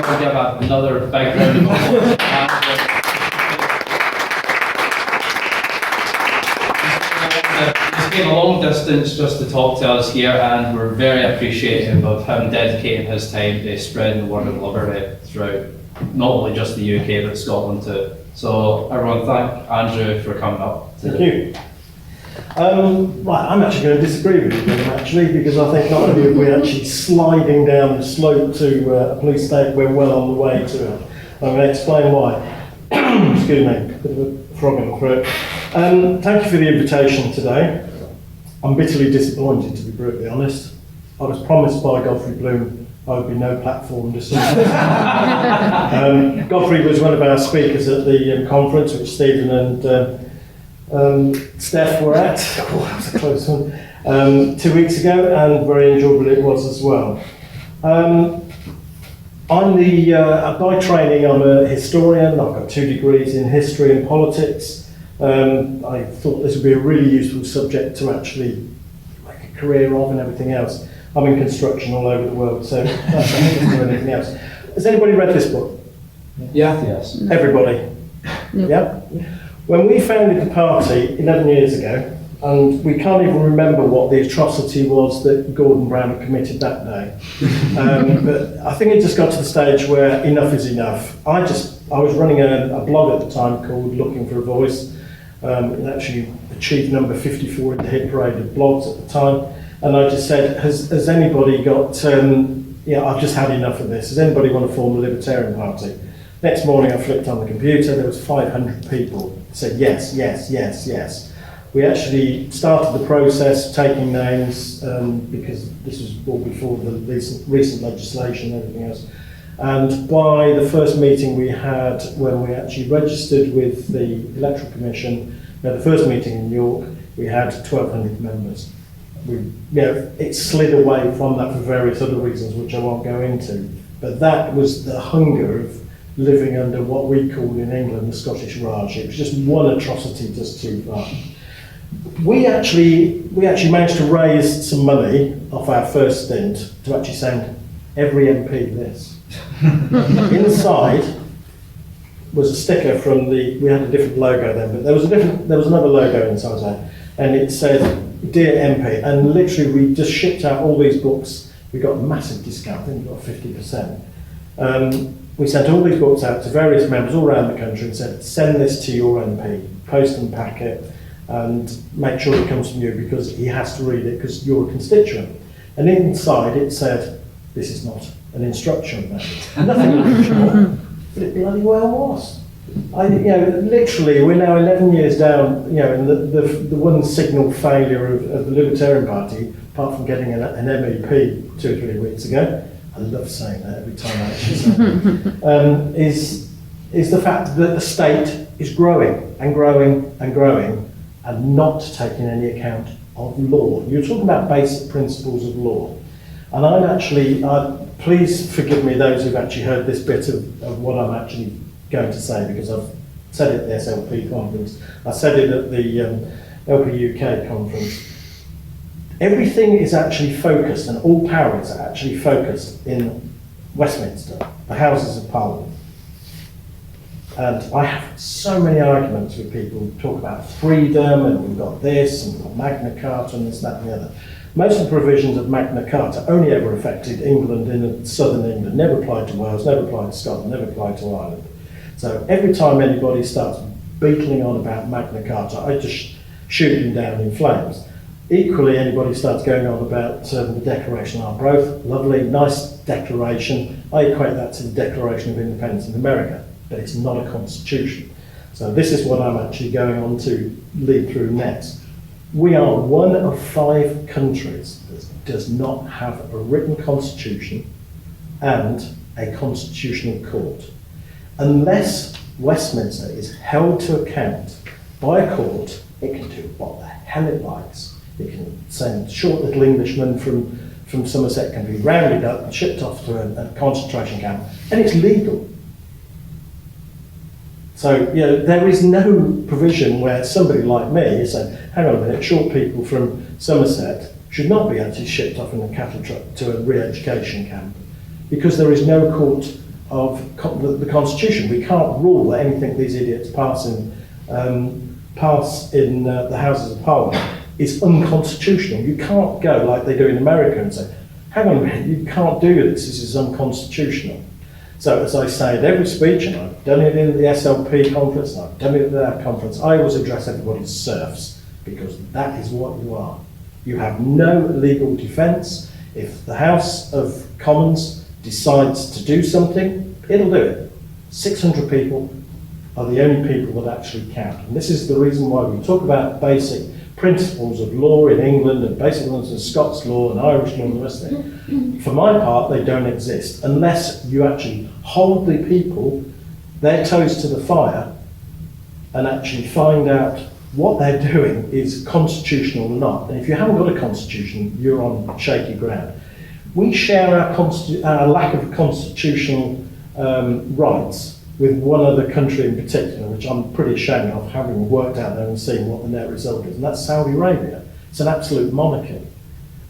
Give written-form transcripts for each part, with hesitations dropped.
want to give another big round of applause. He's came a long distance just to talk to us here, and we're very appreciative of him dedicating his time to spreading the word of liberty throughout not only just the UK but Scotland too. So everyone, thank Andrew for coming up. Thank you. Right, I'm actually going to disagree with you, Graham, actually, because I think not only are we actually sliding down the slope to a police state, we're well on the way to it. I'm going to explain why. Excuse me, a bit of a frog in the throat. Thank you for the invitation today. I'm bitterly disappointed, to be brutally honest. I was promised by Godfrey Bloom I would be no platform decision. Godfrey was one of our speakers at the conference, which Stephen and Steph were at. Oh, that was a close one. 2 weeks ago, and very enjoyable it was as well. I'm by training, I'm a historian. I've got 2 degrees in history and politics. I thought this would be a really useful subject to actually make a career of and everything else. I'm in construction all over the world, so that's not do anything else. Has anybody read this book? Yeah. Yes. Everybody? No. Yeah? When we founded the party 11 years ago, and we can't even remember what the atrocity was that Gordon Brown had committed that day. But I think it just got to the stage where enough is enough. I was running a blog at the time called Looking for a Voice. It actually achieved number 54 in the hit parade of blogs at the time. And I just said, has anybody got, I've just had enough of this. Does anybody want to form a Libertarian Party? Next morning I flipped on the computer, there was 500 people said yes, yes, yes, yes. We actually started the process taking names because this was all before the recent legislation and everything else. And by the first meeting we had, when we actually registered with the Electoral Commission, the first meeting in New York, we had 1,200 members. It slid away from that for various other reasons, which I won't go into. But that was the hunger of living under what we call in England the Scottish Raj. It was just one atrocity just too far. We actually managed to raise some money off our first stint to actually send every MP this. Inside was a sticker from we had a different logo then, but there was another logo inside there, and it said, "Dear MP," and literally we just shipped out all these books. We got a massive discount, I think we got 50%. We sent all these books out to various members all around the country and said, send this to your MP, post and pack it, and make sure it comes from you because he has to read it because you're a constituent. And inside it said, this is not an instruction manual. Nothing unusual, but it bloody well was. Literally, we're now 11 years down, and the one signal failure of the Libertarian Party, apart from getting an MEP 2 or 3 weeks ago, I love saying that every time I actually say it, is the fact that the state is growing and growing and growing and not taking any account of law. You're talking about basic principles of law. And I'm actually, please forgive me those who've actually heard this bit of what I'm actually going to say, because I've said it at the SLP conference, I said it at the LP UK conference. Everything is actually focused, and all powers are actually focused in Westminster, the Houses of Parliament. And I have so many arguments with people who talk about freedom, and we've got this, and we've got Magna Carta, and this, that, and the other. Most of the provisions of Magna Carta only ever affected England in southern England, never applied to Wales, never applied to Scotland, never applied to Ireland. So every time anybody starts beetling on about Magna Carta, I just shoot them down in flames. Equally, anybody starts going on about the Declaration of Arbroath, lovely, nice declaration. I equate that to the Declaration of Independence in America, but it's not a constitution. So this is what I'm actually going on to lead through next. We are one of 5 countries that does not have a written constitution and a constitutional court. Unless Westminster is held to account by a court, it can do what the hell it likes. It can send short little Englishmen from Somerset, can be rounded up and shipped off to a concentration camp, and it's legal. So, there is no provision where somebody like me is saying, hang on a minute, short people from Somerset should not be actually shipped off in a cattle truck to a re-education camp, because there is no court the Constitution. We can't rule that anything these idiots pass in the Houses of Parliament is unconstitutional. You can't go like they do in America and say, hang on a minute, you can't do this is unconstitutional. So as I say at every speech, and I've done it in the SLP conference, and I've done it at that conference, I always address everybody as serfs, because that is what you are. You have no legal defence. If the House of Commons decides to do something, it'll do it. 600 people are the only people that actually count. And this is the reason why we talk about basic principles of law in England and basic ones in Scots law and Irish law and the rest of it. For my part, they don't exist unless you actually hold the people, their toes to the fire, and actually find out what they're doing is constitutional or not. And if you haven't got a constitution, you're on shaky ground. We share our lack of constitutional rights with one other country in particular, which I'm pretty ashamed of, having worked out there and seen what the net result is, and that's Saudi Arabia. It's an absolute monarchy.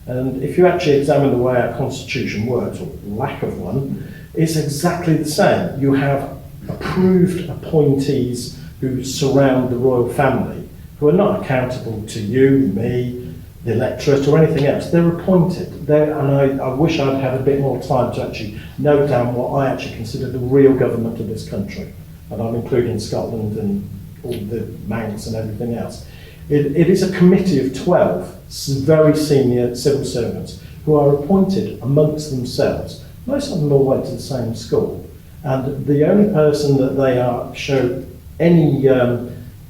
And if you actually examine the way our constitution works, or lack of one, it's exactly the same. You have approved appointees who surround the royal family, who are not accountable to you, me, the electorate or anything else. They're appointed. And I wish I'd had a bit more time to actually note down what I actually consider the real government of this country. And I'm including Scotland and all the Manx and everything else. It is a committee of 12 very senior civil servants who are appointed amongst themselves. Most of them all went to the same school. And the only person that they show any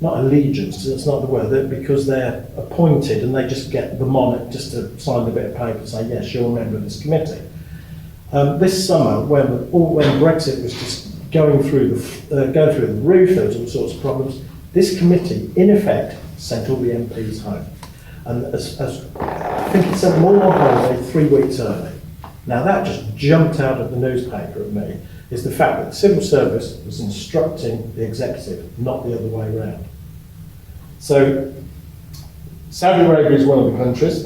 not allegiance, that's not the word, because they're appointed and they just get the monarch just to sign a bit of paper and say, yes, you're a member of this committee. This summer, when Brexit was just going through the roof, there was all sorts of problems, this committee, in effect, sent all the MPs home. And as I think it sent them all on holiday 3 weeks early. Now that just jumped out of the newspaper at me, is the fact that the civil service was instructing the executive, not the other way around. So, Saudi Arabia is one of the countries,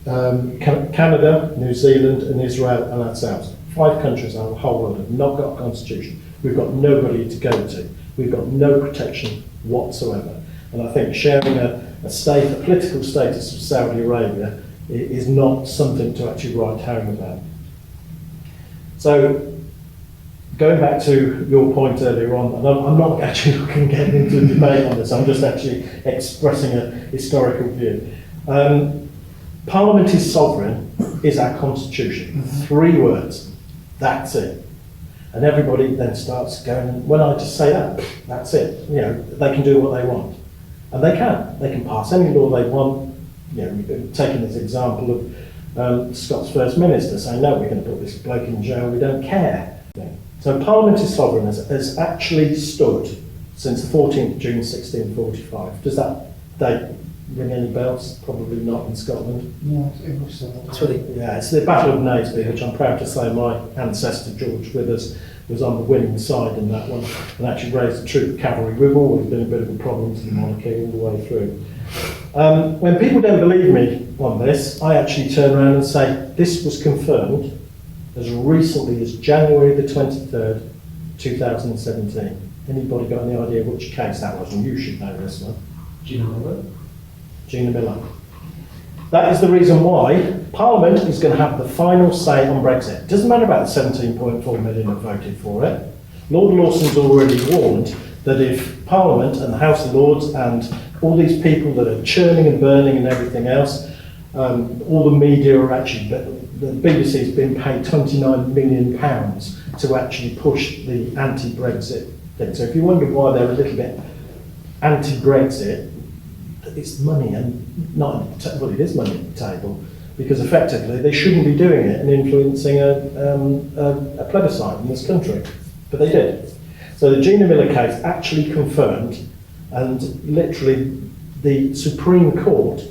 Canada, New Zealand and Israel and ourselves. 5 countries out of the whole world have not got a constitution. We've got nobody to go to. We've got no protection whatsoever. And I think sharing a political status of Saudi Arabia is not something to actually write home about. So, going back to your point earlier on, and I'm not actually looking to get into a debate on this, I'm just actually expressing a historical view. Parliament is sovereign is our constitution. 3 words, that's it. And everybody then starts going, when I just say that, that's it. You know, they can do what they want. And they can pass any law they want. You know, we've taken this example of Scott's First Minister saying, no, we're going to put this bloke in jail, we don't care. So Parliament is sovereign has actually stood since the 14th of June 1645. Does that date ring any bells? Probably not in Scotland. Yeah, it was Yeah, it's the Battle of Naseby, which I'm proud to say my ancestor George Withers was on the winning side in that one, and actually raised the troop cavalry. We've always been a bit of a problem to the monarchy all the way through. When people don't believe me on this, I actually turn around and say this was confirmed as recently as January the 23rd, 2017. Anybody got any idea which case that was? And you should know this one. Gina Miller. Gina Miller. That is the reason why Parliament is going to have the final say on Brexit. It doesn't matter about the 17.4 million who voted for it. Lord Lawson's already warned that if Parliament and the House of Lords and all these people that are churning and burning and everything else, all the media are actually, the BBC has been paid £29 million to actually push the anti-Brexit thing. So if you wonder why they're a little bit anti-Brexit, it's money, and not, well, it is money at the table, because effectively they shouldn't be doing it and influencing a plebiscite in this country, but they did. So the Gina Miller case actually confirmed, and literally the Supreme Court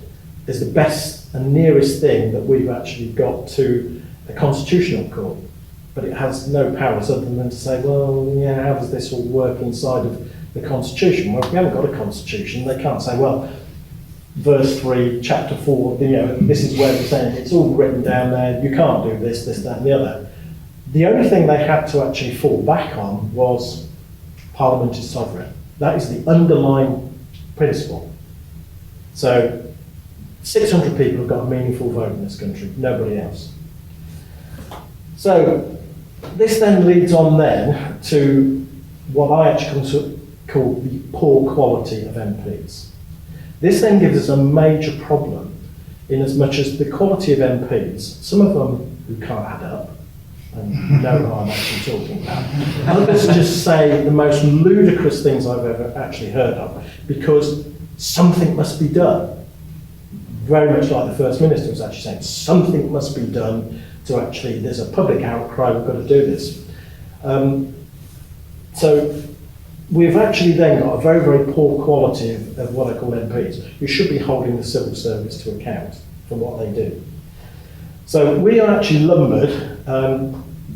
is the best and nearest thing that we've actually got to a constitutional court, but it has no powers other than to say, well, yeah, how does this all work inside of the Constitution? Well, if we haven't got a Constitution, they can't say, well, verse 3, chapter 4, you know, this is where we're saying it's all written down there, you can't do this, this, that and the other. The only thing they had to actually fall back on was Parliament is sovereign. That is the underlying principle. So 600 people have got a meaningful vote in this country, nobody else. So this then leads on then to what I actually call the poor quality of MPs. This then gives us a major problem in as much as the quality of MPs, some of them who can't add up, and know who I'm actually talking about. Others just say the most ludicrous things I've ever actually heard of, because something must be done. Very much like the First Minister was actually saying, something must be done to actually, there's a public outcry, we've got to do this. So we've actually then got a very, very poor quality of what I call MPs, who should be holding the civil service to account for what they do. So we are actually lumbered,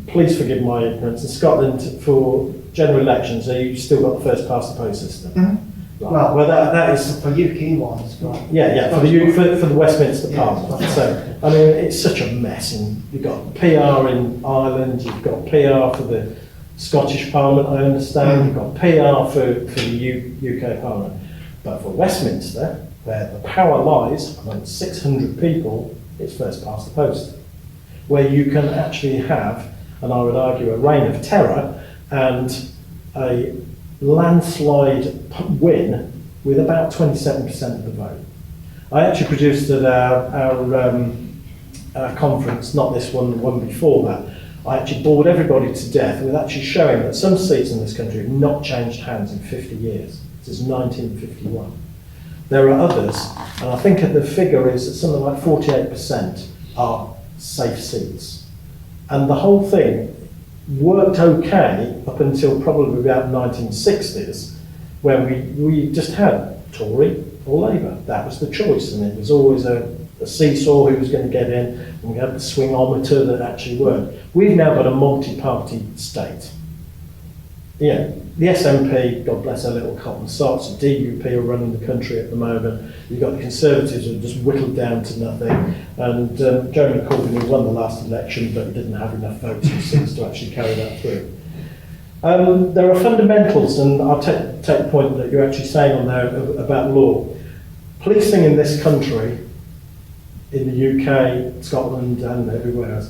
please forgive my ignorance, in Scotland for general elections, you've still got the Firstpastthepost system. Mm-hmm. Right. Well, that is for UK ones, right? Yeah, for the Westminster Parliament. So, I mean, it's such a mess, and you've got PR in Ireland, you've got PR for the Scottish Parliament, I understand, you've got PR for the UK Parliament. But for Westminster, where the power lies among 600 people, it's first past the post, where you can actually have, and I would argue, a reign of terror and a landslide win with about 27% of the vote. I actually produced at our conference, not this one, the one before that, I actually bored everybody to death with actually showing that some seats in this country have not changed hands in 50 years, since 1951. There are others, and I think the figure is that something like 48% are safe seats. And the whole thing worked okay up until probably about 1960s, when we just had Tory or Labour. That was the choice, and it was always a seesaw who was going to get in, and we had the swingometer that actually worked. We've now got a multi-party state. Yeah, the SNP, God bless their little cotton socks, the DUP are running the country at the moment. You've got the Conservatives who are just whittled down to nothing, and Jeremy Corbyn, who won the last election, but didn't have enough votes and seats to actually carry that through. There are fundamentals, and I'll take the point that you're actually saying on there about law. Policing in this country, in the UK, Scotland, and everywhere else,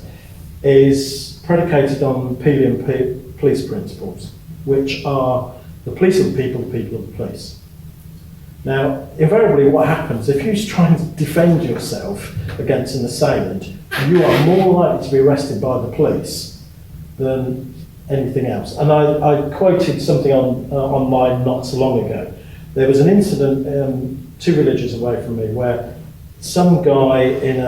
is predicated on PDMP police principles, which are the police of the people of the police. Now, invariably what happens, if you try and defend yourself against an assailant, you are more likely to be arrested by the police than anything else. And I quoted something online not so long ago. There was an incident 2 villages away from me where some guy in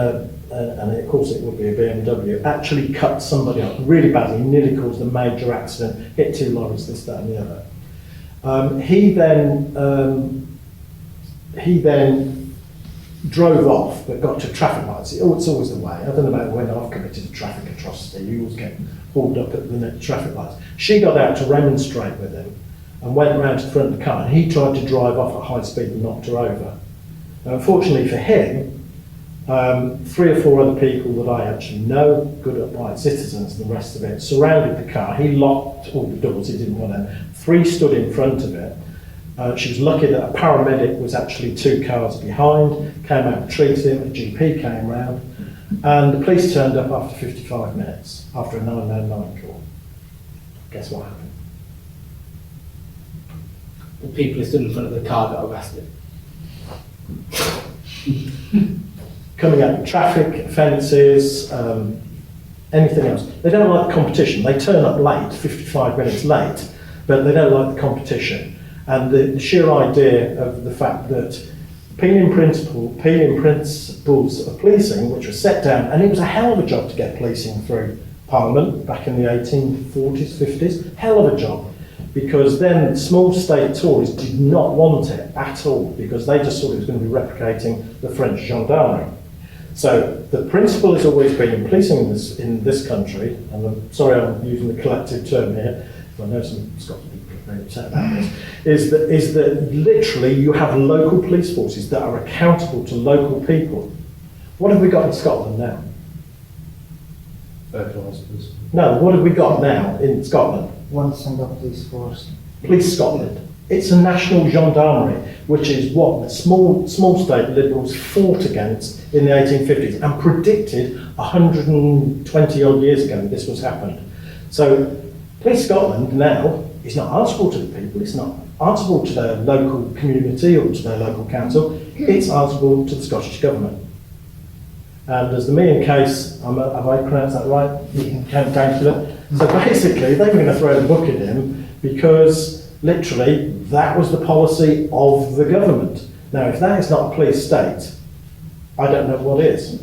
and of course it would be a BMW, actually cut somebody up really badly, nearly caused a major accident, hit 2 lorries, this, that and the other. He then drove off, but got to traffic lights. It's always the way. I don't know about when I've committed a traffic atrocity, you always get hauled up at the traffic lights. She got out to remonstrate with him and went round to the front of the car, and he tried to drive off at high speed and knocked her over. Now, unfortunately for him, 3 or 4 other people that I actually know, good upright citizens and the rest of it, surrounded the car. He locked all the doors, he didn't want them. 3 stood in front of it. She was lucky that a paramedic was actually 2 cars behind, came out to treat him, a GP came round, and the police turned up after 55 minutes, after a 999 call. Guess what happened? The people who stood in front of the car got arrested. Coming out of traffic offences, anything else. They don't like the competition. They turn up late, 55 minutes late, but they don't like the competition. And the sheer idea of the fact that PDM principles of policing, which were set down, and it was a hell of a job to get policing through Parliament back in the 1840s, 50s, hell of a job. Because then small state Tories did not want it at all, because they just thought it was going to be replicating the French gendarmerie. So the principle has always been in policing in this country, and I'm sorry I'm using the collective term here, I know some Scottish people are very upset about this, is that literally you have local police forces that are accountable to local people. What have we got in Scotland now? Federalised police. No, what have we got now in Scotland? One single police force. Police Scotland. It's a national gendarmerie, which is what the small state Liberals fought against in the 1850s and predicted 120 odd years ago this was happening. So Police Scotland now is not answerable to the people, it's not answerable to their local community or to their local council, it's answerable to the Scottish Government. And as the Meehan case, have I pronounced that right? Count Dankula. So basically, they were going to throw the book at him because literally that was the policy of the government. Now, if that is not a police state, I don't know what is.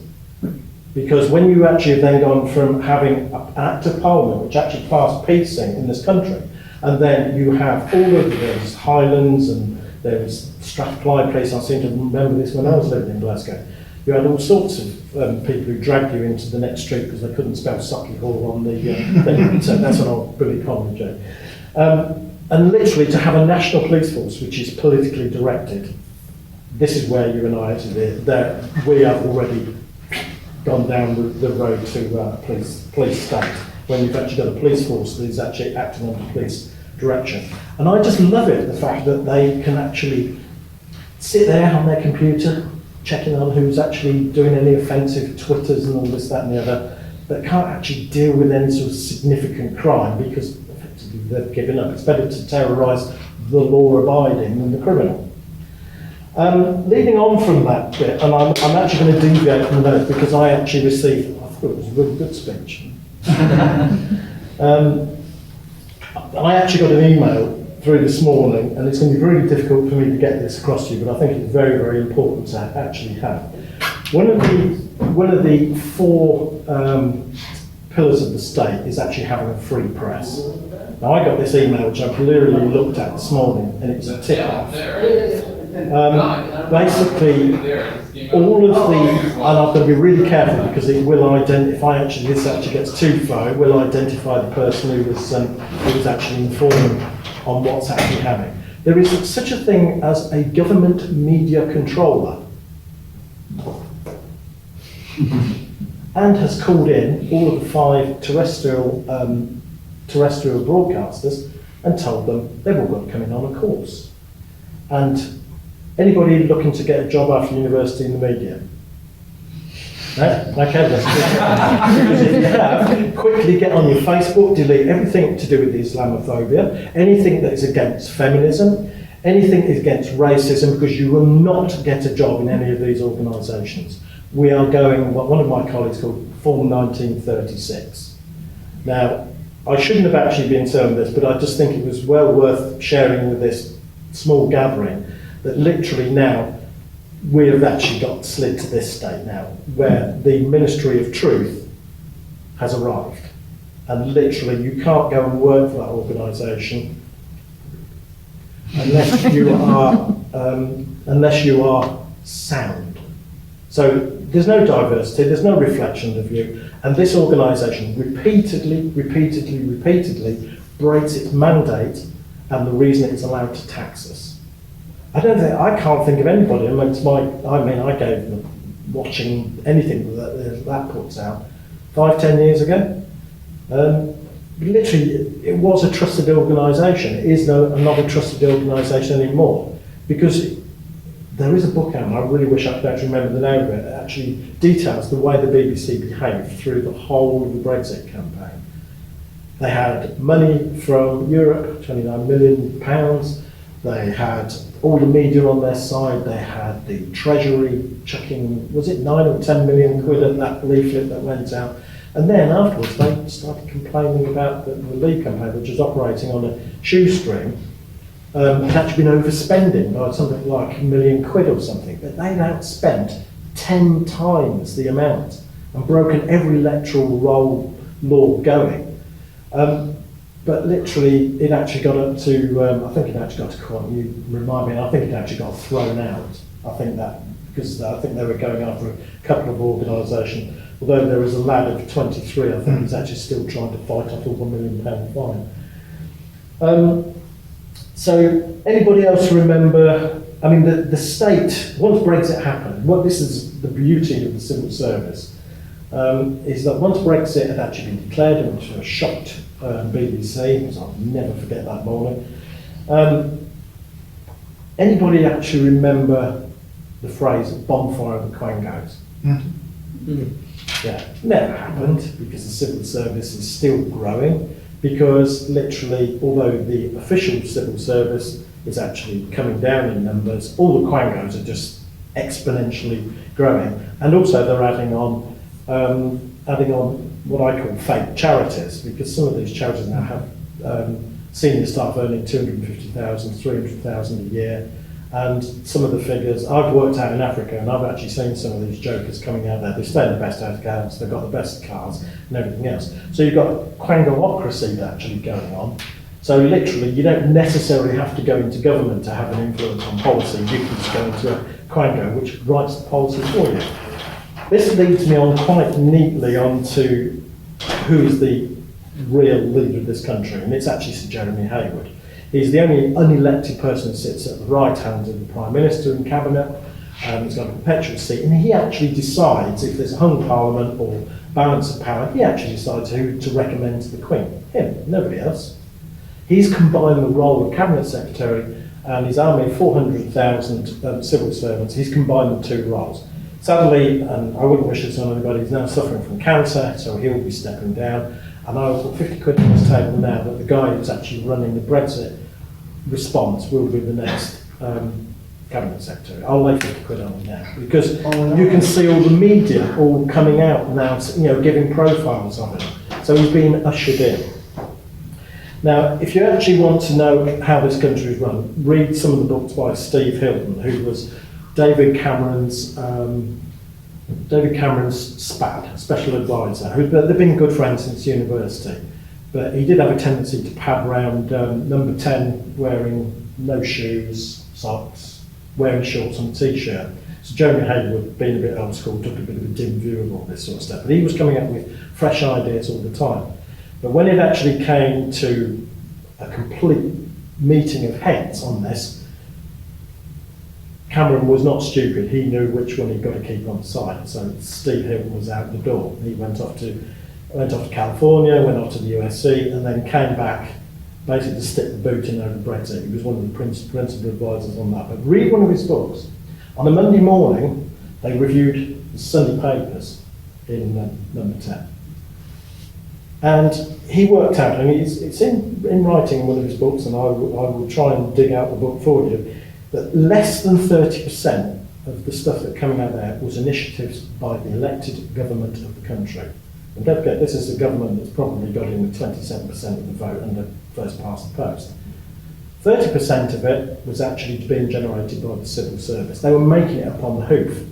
Because when you actually have then gone from having an Act of Parliament, which actually passed peacing in this country, and then you have all of these Highlands and there was Strathclyde Police, I seem to remember this when I was living in Glasgow. You had all sorts of people who dragged you into the next street because they couldn't spell Sucky Hall on the thing. So that's an old Billy Connolly joke. And literally to have a national police force which is politically directed, this is where you and I actually, we have already gone down the road to police state, when you've actually got a police force that is actually acting under police direction. And I just love it, the fact that they can actually sit there on their computer, checking on who's actually doing any offensive Twitters and all this, that and the other, but can't actually deal with any sort of significant crime because effectively they've given up. It's better to terrorise the law-abiding than the criminal. Leading on from that bit, and I'm actually going to deviate from the notes because I actually received, I thought it was a really good speech. I actually got an email through this morning, and it's going to be really difficult for me to get this across to you, but I think it's very, very important to actually have. One of the four pillars of the state is actually having a free press. Now, I got this email which I've literally looked at this morning, and it was a tip-off. Basically, all of the, and I've got to be really careful because it will identify, this actually gets too far, it will identify the person who was actually informed on what's actually happening. There is such a thing as a government media controller and has called in all of the 5 terrestrial broadcasters and told them they've all got to come in on a course. And anybody looking to get a job after university in the media? No? Okay, that's good. Because if you have, quickly get on your Facebook, delete everything to do with Islamophobia, anything that is against feminism, anything that is against racism, because you will not get a job in any of these organisations. We are going what one of my colleagues called Form 1936. Now, I shouldn't have actually been saying this, but I just think it was well worth sharing with this small gathering that literally now we have actually got slid to this state now where the Ministry of Truth has arrived, and literally you can't go and work for that organisation unless you are sound. So there's no diversity, there's no reflection of view, and this organisation repeatedly breaks its mandate and the reason it's allowed to tax us. I can't think of anybody amongst I gave them watching anything that puts out 5-10 years ago. Literally, it was a trusted organisation. It is not a trusted organisation anymore because there is a book out, and I really wish I could actually remember the name of it. It actually details the way the BBC behaved through the whole of the Brexit campaign. They had money from Europe, £29 million. They had all the media on their side. They had the Treasury chucking, was it 9 or 10 million quid at that leaflet that went out. And then afterwards, they started complaining about the Leave campaign, which was operating on a shoestring, had actually been overspending by something like £1 million or something. But they'd outspent 10 times the amount and broken every electoral roll law going. But literally, it actually got up to, I think it actually got to court, you remind me, I think it actually got thrown out. I think that, because I think they were going after a couple of organisations, although there was a lad of 23, I think he's actually still trying to fight off a £1 million fine. So, anybody else remember, I mean, the state, once Brexit happened, this is the beauty of the civil service. is that once Brexit had actually been declared, and which shocked BBC, because I'll never forget that morning, anybody actually remember the phrase bonfire of the Quangos? Yeah, never happened, because the civil service is still growing, because literally, although the official civil service is actually coming down in numbers, all the Quangos are just exponentially growing, and also they're adding on what I call fake charities, because some of these charities now have senior staff earning 250,000, 300,000 a year, and some of the figures, I've worked out in Africa and I've actually seen some of these jokers coming out there. They stay in the best hotels, they've got the best cars and everything else. So you've got Quangoocracy actually going on. So literally, you don't necessarily have to go into government to have an influence on policy. You can just go into a Quango which writes the policy for you. This leads me on quite neatly onto who is the real leader of this country, and it's actually Sir Jeremy Hayward. He's the only unelected person who sits at the right hand of the Prime Minister in Cabinet. He's got a perpetual seat, and he actually decides if there's a hung Parliament or balance of power, he actually decides who to recommend to the Queen. Him, nobody else. He's combined the role of Cabinet Secretary and his army of 400,000 civil servants. He's combined the two roles. Sadly, and I wouldn't wish this on anybody, he's now suffering from cancer, so he'll be stepping down. And I will put 50 quid on this table now that the guy who's actually running the Brexit response will be the next Cabinet Secretary. I'll lay 50 quid on him now, because you can see all the media all coming out now, giving profiles of him. So he's been ushered in. Now, if you actually want to know how this country is run, read some of the books by Steve Hilton, who was David Cameron's SPAD, special advisor. They've been good friends since university, but he did have a tendency to pad around number 10, wearing no shoes, socks, wearing shorts and a t-shirt. So Jeremy Hayward, being a bit old school, took a bit of a dim view of all this sort of stuff, but he was coming up with fresh ideas all the time. But when it actually came to a complete meeting of heads on this, Cameron was not stupid. He knew which one he'd got to keep on side. So Steve Hilton was out the door. He went off to California, went off to the USC, and then came back basically to stick the boot in over Brexit. He was one of the principal advisors on that. But read one of his books. On a Monday morning, they reviewed the Sunday papers in number 10. And he worked out, and it's in writing in one of his books, and I will try and dig out the book for you, that less than 30% of the stuff that coming out there was initiatives by the elected government of the country. And don't forget, this is a government that's probably got in with 27% of the vote under Firstpastthepost. 30% of it was actually being generated by the civil service. They were making it up on the hoof.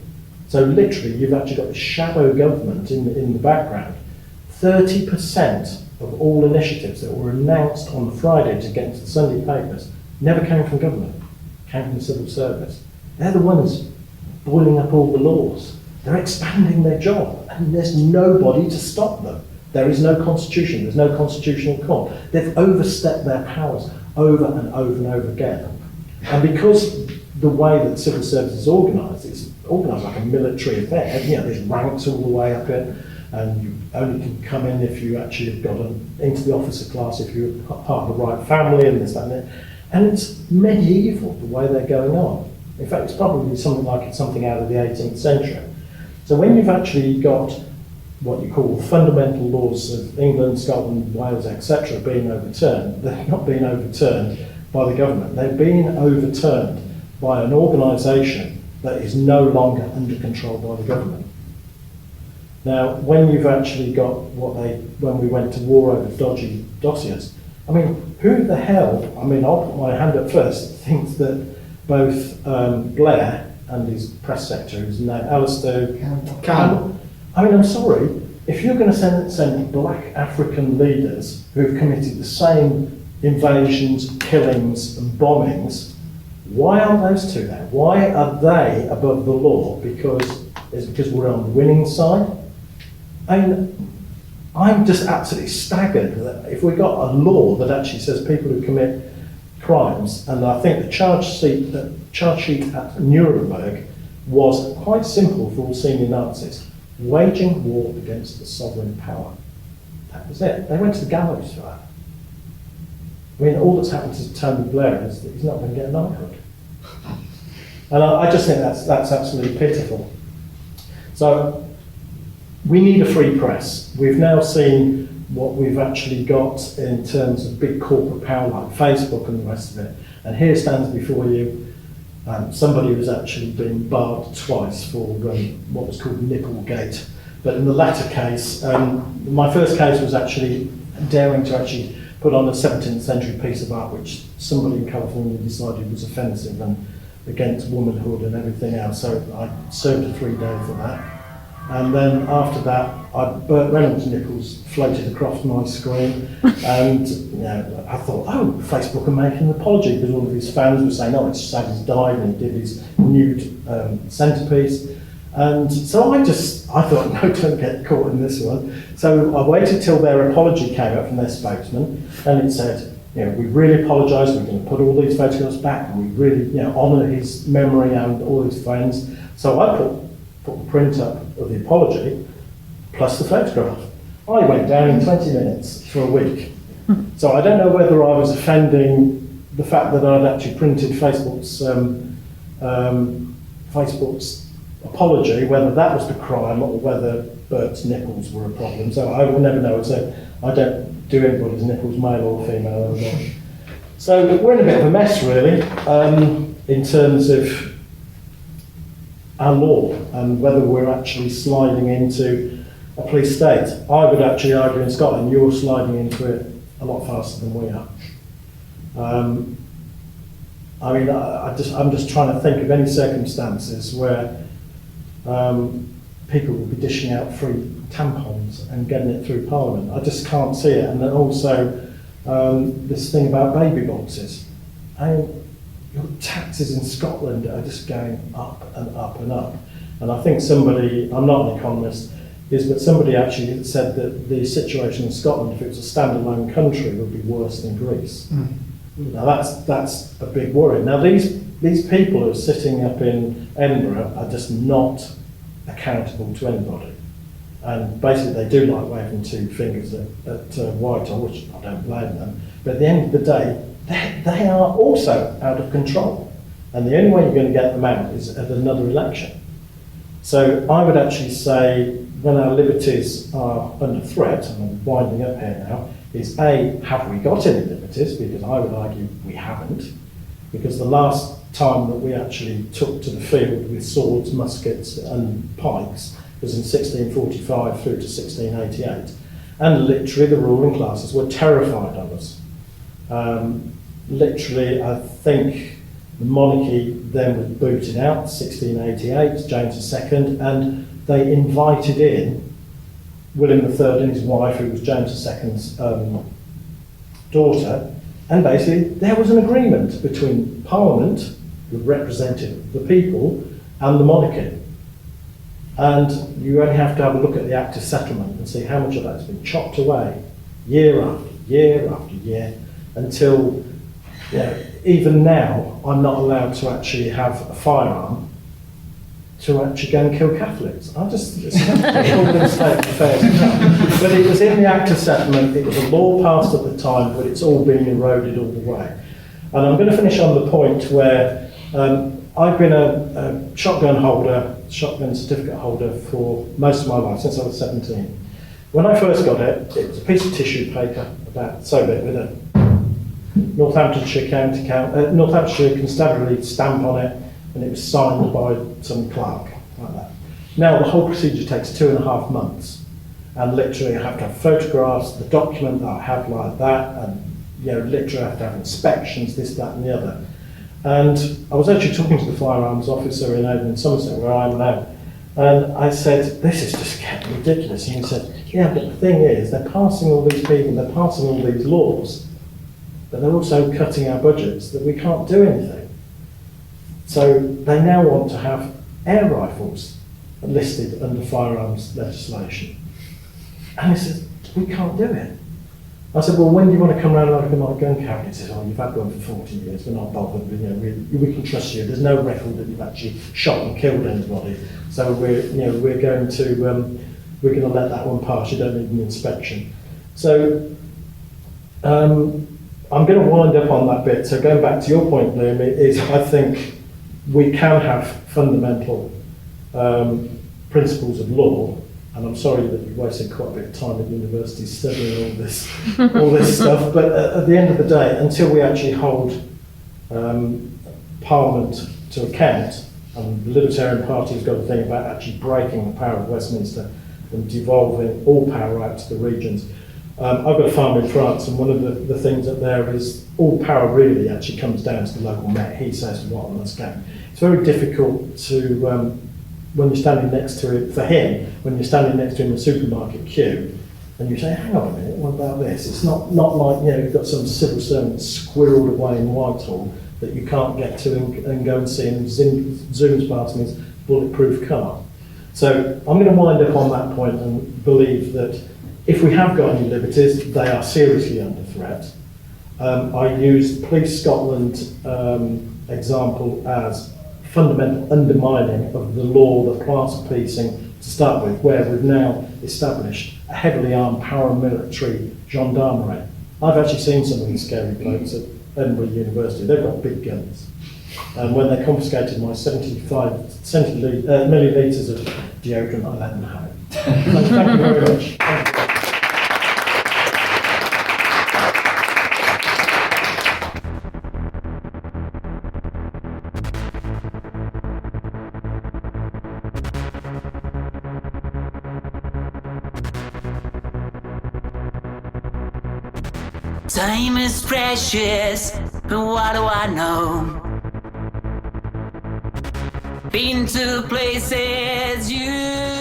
So literally, you've actually got the shadow government in the background. 30% of all initiatives that were announced on the Friday to get into the Sunday papers never came from government. Came from the civil service. They're the ones boiling up all the laws. They're expanding their job, and there's nobody to stop them. There is no constitution, there's no constitutional court. They've overstepped their powers over and over and over again. And because the way that civil service is organised, it's organised like a military affair. There's ranks all the way up in, and you only can come in if you actually have got into the officer class, if you're part of the right family, and this, that, and that. And it's medieval, the way they're going on. In fact, it's probably something out of the 18th century. So when you've actually got what you call fundamental laws of England, Scotland, Wales, etc. being overturned, they're not being overturned by the government. They're being overturned by an organisation that is no longer under control by the government. Now, when you've actually got when we went to war over dodgy dossiers, I mean, who the hell, I'll put my hand up first, thinks that both Blair and his press secretary, who's now Alistair Campbell. I'm sorry, if you're going to send black African leaders who have committed the same invasions, killings and bombings, why aren't those two there? Why are they above the law? Because we're on the winning side? I'm just absolutely staggered that if we've got a law that actually says people who commit crimes, and I think the charge sheet at Nuremberg was quite simple for all senior Nazis. waging war against the sovereign power. That was it. They went to the gallows for that. I mean, all that's happened to Tony Blair is that he's not going to get knighthood. And I just think that's absolutely pitiful. So we need a free press. We've now seen what we've actually got in terms of big corporate power like Facebook and the rest of it. And here stands before you somebody who's actually been barred twice for what was called Nipplegate. But in the latter case, my first case was actually daring to actually put on a 17th century piece of art which somebody in California decided was offensive and against womanhood and everything else. So I served a 3-day for that. And then after that, Burt Reynolds' nipples floated across my screen, and I thought, oh, Facebook are making an apology, because all of his fans were saying, oh, it's sad he's died, and he did his nude centrepiece. And so I thought, no, don't get caught in this one. So I waited till their apology came out from their spokesman, and it said, we really apologise, we're going to put all these photographs back, and we really honour his memory and all his friends. So I put the print up of the apology, plus the photograph. I went down in 20 minutes for a week. So I don't know whether I was offending the fact that I'd actually printed Facebook's apology, whether that was the crime or whether Bert's nipples were a problem. So I will never know. So I don't do anybody's nipples, male or female. So we're in a bit of a mess, really, in terms of our law and whether we're actually sliding into a police state. I would actually argue in Scotland you're sliding into it a lot faster than we are. I'm just trying to think of any circumstances where people will be dishing out free tampons and getting it through Parliament. I just can't see it. And then also this thing about baby boxes. Your taxes in Scotland are just going up and up and up. And I think somebody, I'm not an economist, but somebody actually said that the situation in Scotland, if it was a standalone country, would be worse than Greece. Now that's a big worry. Now these people who are sitting up in Edinburgh are just not accountable to anybody. And basically they do like waving 2 fingers at Whitehall, which I don't blame them. But at the end of the day, they are also out of control. And the only way you're going to get them out is at another election. So I would actually say when our liberties are under threat, and I'm winding up here now, is A, have we got any liberties? Because I would argue we haven't. Because the last time that we actually took to the field with swords, muskets and pikes was in 1645 through to 1688. And literally the ruling classes were terrified of us. Literally, I think the monarchy then was booted out, 1688, James II, and they invited in William III and his wife, who was James II's daughter, and basically there was an agreement between Parliament, who represented the people, and the monarchy. And you only have to have a look at the Act of Settlement and see how much of that has been chopped away year after year after year, until even now I'm not allowed to actually have a firearm to actually go and kill Catholics. It's all in state of affairs. But it was in the Act of Settlement, it was a law passed at the time, but it's all been eroded all the way. And I'm going to finish on the point where I've been a shotgun certificate holder for most of my life, since I was 17. When I first got it, it was a piece of tissue paper about so big with a Northamptonshire Constabulary stamp on it, and it was signed by some clerk, like that. Now the whole procedure takes 2.5 months, and literally I have to have photographs, the document that I have like that, and literally I have to have inspections, this, that and the other. And I was actually talking to the firearms officer in Oldham in Somerset, where I am now, and I said, this is just getting ridiculous. And he said, yeah, but the thing is, they're passing all these people, they're passing all these laws, but they're also cutting our budgets that we can't do anything. So they now want to have air rifles listed under firearms legislation. And he says, we can't do it. I said, well, when do you want to come round and look at my gun cabinet? He said, oh, you've had one for 40 years, we're not bothered, we can trust you. There's no record that you've actually shot and killed anybody. So we're going to let that one pass, you don't need an inspection. So I'm going to wind up on that bit. So going back to your point, Liam, is I think we can have fundamental principles of law. And I'm sorry that you've wasted quite a bit of time at university studying all this stuff, but at the end of the day, until we actually hold Parliament to account, and the Libertarian Party has got a thing about actually breaking the power of Westminster and devolving all power out to the regions. I've got a farm in France, and one of the things up there is all power really actually comes down to the local mayor. He says what, and let's go. It's very difficult to when you're standing next to him, for him, when you're standing next to him in the supermarket queue, and you say, hang on a minute, what about this? It's not like, you've got some civil servant squirreled away in Whitehall that you can't get to and go and see and zooms past in his bulletproof car. So I'm going to wind up on that point and believe that if we have got any liberties, they are seriously under threat. I used Police Scotland example as fundamental undermining of the law, the class of policing to start with, where we've now established a heavily armed paramilitary gendarmerie. I've actually seen some of these scary blokes at Edinburgh University. They've got big guns. And when they confiscated my 75 millilitres of deodorant, I let them have it. Thank you very much. Thank you. Time is precious, but what do I know? Been to places you